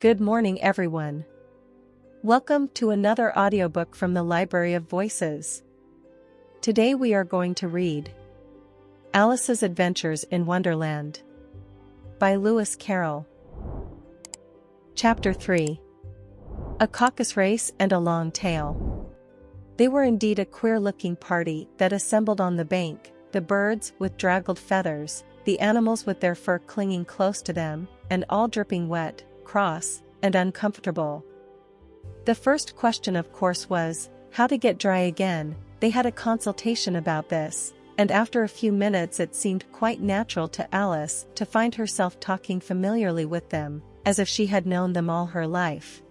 Good morning, everyone. Welcome to another audiobook from the Library of Voices. Today we are going to read Alice's Adventures in Wonderland by Lewis Carroll. Chapter 3. A Caucus-Race and a Long Tail. They were indeed a queer-looking party that assembled on the bank, the birds with draggled feathers, the animals with their fur clinging close to them, and all dripping wet, cross, and uncomfortable. The first question of course was, how to get dry again. They had a consultation about this, and after a few minutes it seemed quite natural to Alice to find herself talking familiarly with them, as if she had known them all her life.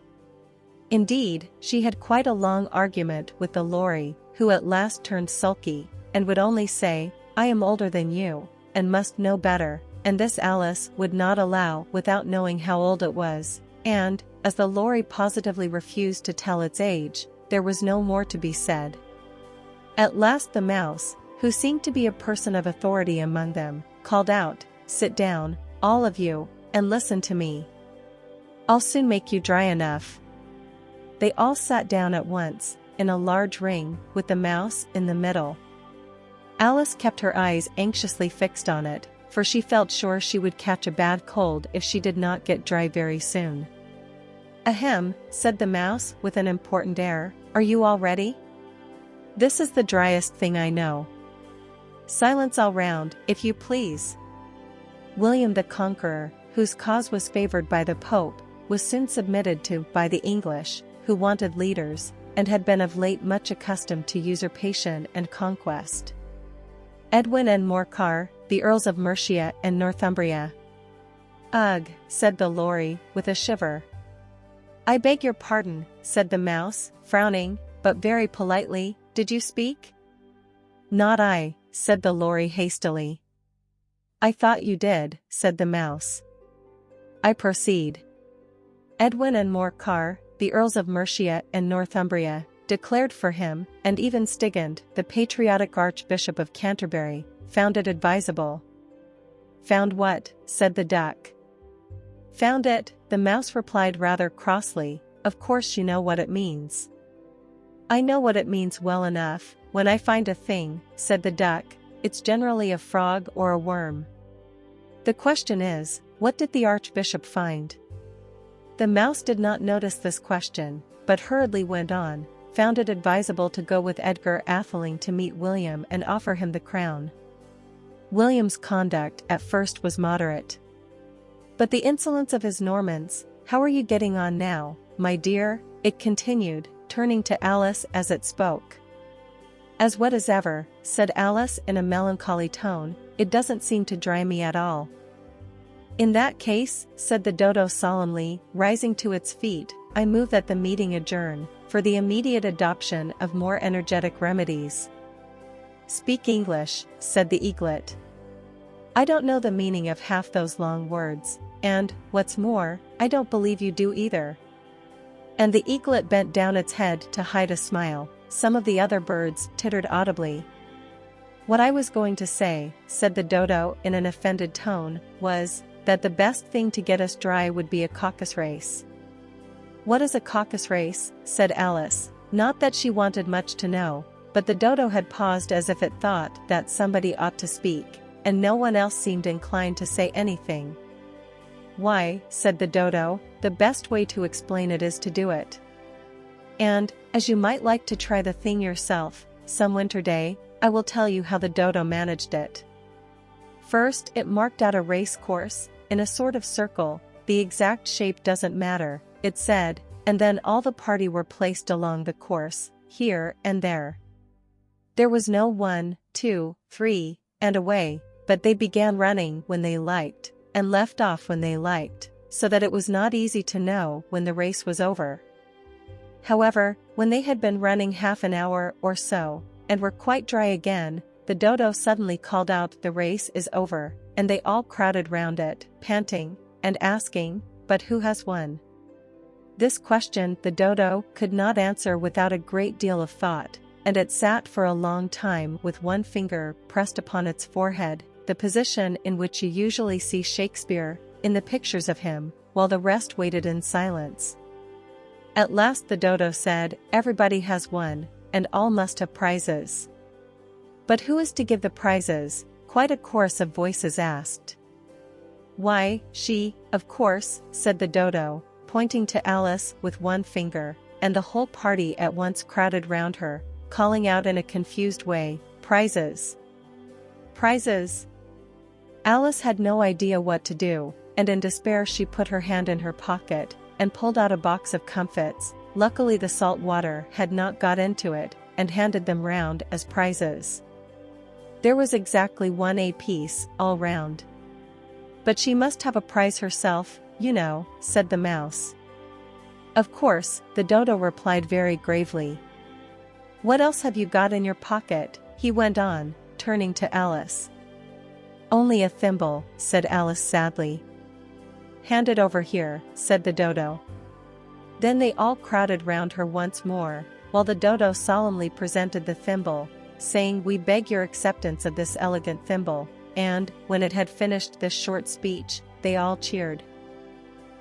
Indeed, she had quite a long argument with the Lory, who at last turned sulky, and would only say, "I am older than you, and must know better," and this Alice would not allow without knowing how old it was, and, as the Lory positively refused to tell its age, there was no more to be said. At last the mouse, who seemed to be a person of authority among them, called out, "Sit down, all of you, and listen to me. I'll soon make you dry enough." They all sat down at once, in a large ring, with the mouse in the middle. Alice kept her eyes anxiously fixed on it, for she felt sure she would catch a bad cold if she did not get dry very soon. "Ahem," said the mouse with an important air, "are you all ready? This is the driest thing I know. Silence all round, if you please." William the Conqueror, whose cause was favored by the Pope, was soon submitted to by the English, who wanted leaders, and had been of late much accustomed to usurpation and conquest. Edwin and Morcar, the Earls of Mercia and Northumbria. "Ugh," said the Lory, with a shiver. "I beg your pardon," said the mouse, frowning, but very politely, "did you speak?" "Not I," said the Lory hastily. "I thought you did," said the mouse. "I proceed. Edwin and Morcar, the Earls of Mercia and Northumbria, declared for him, and even Stigand, the patriotic Archbishop of Canterbury, found it advisable." "Found what?" said the duck. "Found it," the mouse replied rather crossly, "of course you know what it means." "I know what it means well enough. When I find a thing," said the duck, "it's generally a frog or a worm. The question is, what did the Archbishop find?" The mouse did not notice this question, but hurriedly went on, "Found it advisable to go with Edgar Atheling to meet William and offer him the crown." William's conduct at first was moderate. "But the insolence of his Normans, how are you getting on now, my dear?" it continued, turning to Alice as it spoke. "As wet as ever," said Alice in a melancholy tone, "it doesn't seem to dry me at all." "In that case," said the dodo solemnly, rising to its feet, "I move that the meeting adjourn, for the immediate adoption of more energetic remedies." "Speak English," said the eaglet. "I don't know the meaning of half those long words, and, what's more, I don't believe you do either." And the eaglet bent down its head to hide a smile. Some of the other birds tittered audibly. "What I was going to say," said the dodo in an offended tone, "was, that the best thing to get us dry would be a caucus-race." "What is a caucus-race?" said Alice, not that she wanted much to know, but the dodo had paused as if it thought that somebody ought to speak, and no one else seemed inclined to say anything. "Why," said the dodo, "the best way to explain it is to do it. And, as you might like to try the thing yourself, some winter day, I will tell you how the dodo managed it. First it marked out a race course, in a sort of circle, the exact shape doesn't matter, it said, and then all the party were placed along the course, here and there. There was no 1, 2, 3, and away, but they began running when they liked, and left off when they liked, so that it was not easy to know when the race was over. However, when they had been running half an hour or so, and were quite dry again, the dodo suddenly called out, 'The race is over,' and they all crowded round it, panting, and asking, 'But who has won?' This question the dodo could not answer without a great deal of thought, and it sat for a long time with one finger pressed upon its forehead, the position in which you usually see Shakespeare, in the pictures of him, while the rest waited in silence. At last the dodo said, "Everybody has one, and all must have prizes." "But who is to give the prizes?" quite a chorus of voices asked. "Why, she, of course," said the dodo, pointing to Alice with one finger, and the whole party at once crowded round her, calling out in a confused way, "Prizes! Prizes!" Alice had no idea what to do, and in despair she put her hand in her pocket, and pulled out a box of comfits. Luckily the salt water had not got into it, and handed them round as prizes. There was exactly 1 apiece, all round. "But she must have a prize herself, you know," said the mouse. "Of course," the dodo replied very gravely. "What else have you got in your pocket?" he went on, turning to Alice. "Only a thimble," said Alice sadly. "Hand it over here," said the dodo. Then they all crowded round her once more, while the dodo solemnly presented the thimble, saying, "We beg your acceptance of this elegant thimble," and, when it had finished this short speech, they all cheered.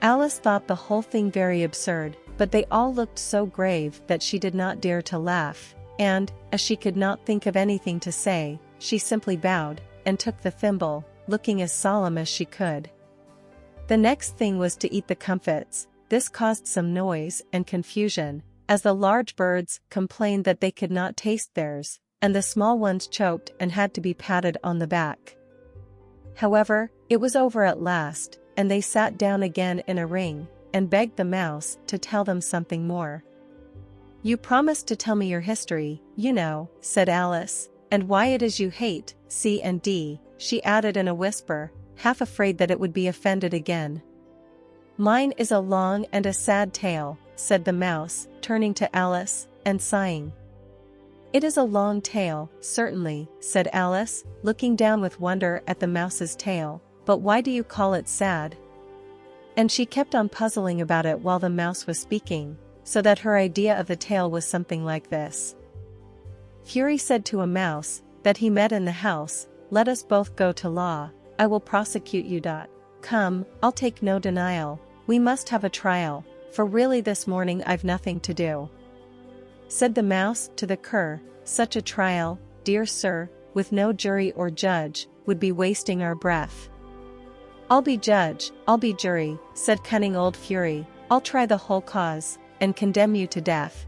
Alice thought the whole thing very absurd, but they all looked so grave that she did not dare to laugh, and, as she could not think of anything to say, she simply bowed, and took the thimble, looking as solemn as she could. The next thing was to eat the comfits. This caused some noise and confusion, as the large birds complained that they could not taste theirs, and the small ones choked and had to be patted on the back. However, it was over at last, and they sat down again in a ring, and begged the mouse to tell them something more. "You promised to tell me your history, you know," said Alice, "and why it is you hate C and D," she added in a whisper, half afraid that it would be offended again. "Mine is a long and a sad tale," said the mouse, turning to Alice, and sighing. "It is a long tale, certainly," said Alice, looking down with wonder at the mouse's tail, "but why do you call it sad?" And she kept on puzzling about it while the mouse was speaking, so that her idea of the tale was something like this. Fury said to a mouse, that he met in the house, "Let us both go to law, I will prosecute you. Come, I'll take no denial, we must have a trial, for really this morning I've nothing to do." Said the mouse to the cur, "Such a trial, dear sir, with no jury or judge, would be wasting our breath." "I'll be judge, I'll be jury," said cunning old Fury, "I'll try the whole cause, and condemn you to death."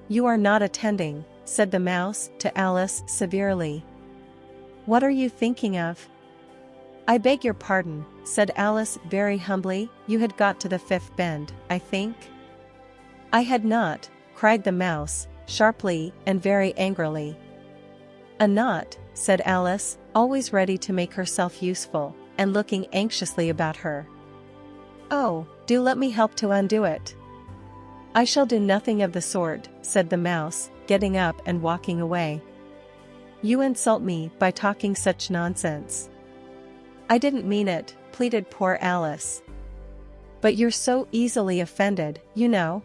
"You are not attending," said the mouse to Alice severely. "What are you thinking of?" "I beg your pardon," said Alice very humbly, "you had got to the 5th bend, I think?" "I had not," cried the mouse, sharply and very angrily. "A knot," said Alice, always ready to make herself useful, and looking anxiously about her. "Oh, do let me help to undo it." "I shall do nothing of the sort," said the mouse, getting up and walking away. "You insult me by talking such nonsense." "I didn't mean it," pleaded poor Alice. "But you're so easily offended, you know."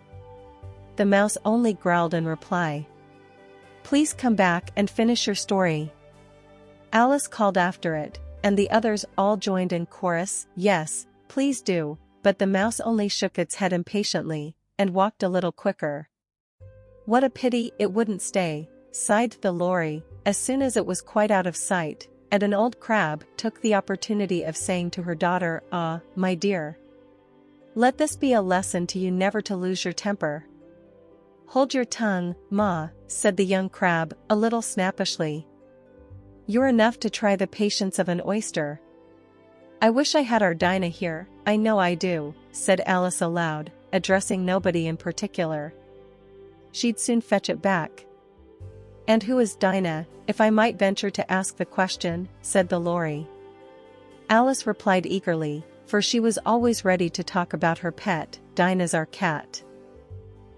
The mouse only growled in reply. "Please come back and finish your story." Alice called after it, and the others all joined in chorus, "Yes, please do," but the mouse only shook its head impatiently, and walked a little quicker. "What a pity it wouldn't stay," sighed the lorry, as soon as it was quite out of sight, and an old crab took the opportunity of saying to her daughter, "Ah, my dear, let this be a lesson to you never to lose your temper." "Hold your tongue, ma," said the young crab, a little snappishly. "You're enough to try the patience of an oyster." "I wish I had our Dinah here, I know I do," said Alice aloud, addressing nobody in particular. "She'd soon fetch it back." "And who is Dinah, if I might venture to ask the question?" said the lorry. Alice replied eagerly, for she was always ready to talk about her pet. "Dinah's our cat.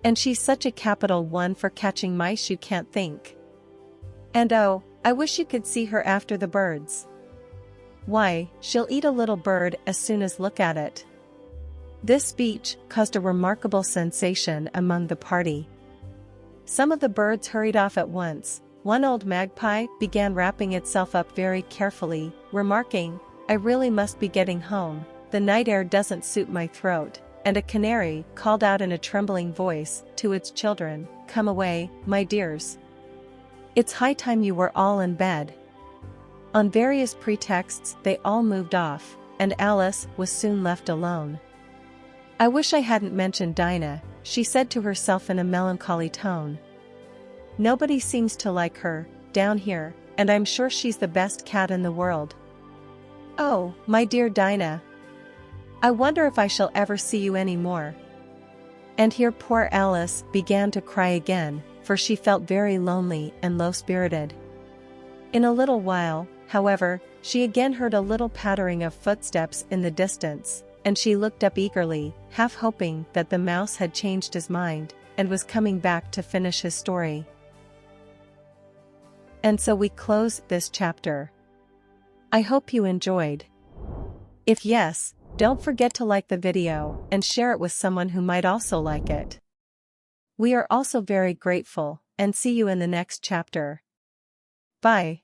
And she's such a capital one for catching mice you can't think. And oh, I wish you could see her after the birds. Why, she'll eat a little bird as soon as look at it." This speech caused a remarkable sensation among the party. Some of the birds hurried off at once. One old magpie began wrapping itself up very carefully, remarking, "I really must be getting home, the night air doesn't suit my throat," and a canary called out in a trembling voice to its children, "Come away, my dears. It's high time you were all in bed." On various pretexts they all moved off, and Alice was soon left alone. "I wish I hadn't mentioned Dinah," she said to herself in a melancholy tone. "Nobody seems to like her, down here, and I'm sure she's the best cat in the world. Oh, my dear Dinah. I wonder if I shall ever see you any more." And here poor Alice began to cry again, for she felt very lonely and low-spirited. In a little while, however, she again heard a little pattering of footsteps in the distance, and she looked up eagerly, half hoping that the mouse had changed his mind, and was coming back to finish his story. And so we close this chapter. I hope you enjoyed. If yes, don't forget to like the video and share it with someone who might also like it. We are also very grateful, and see you in the next chapter. Bye.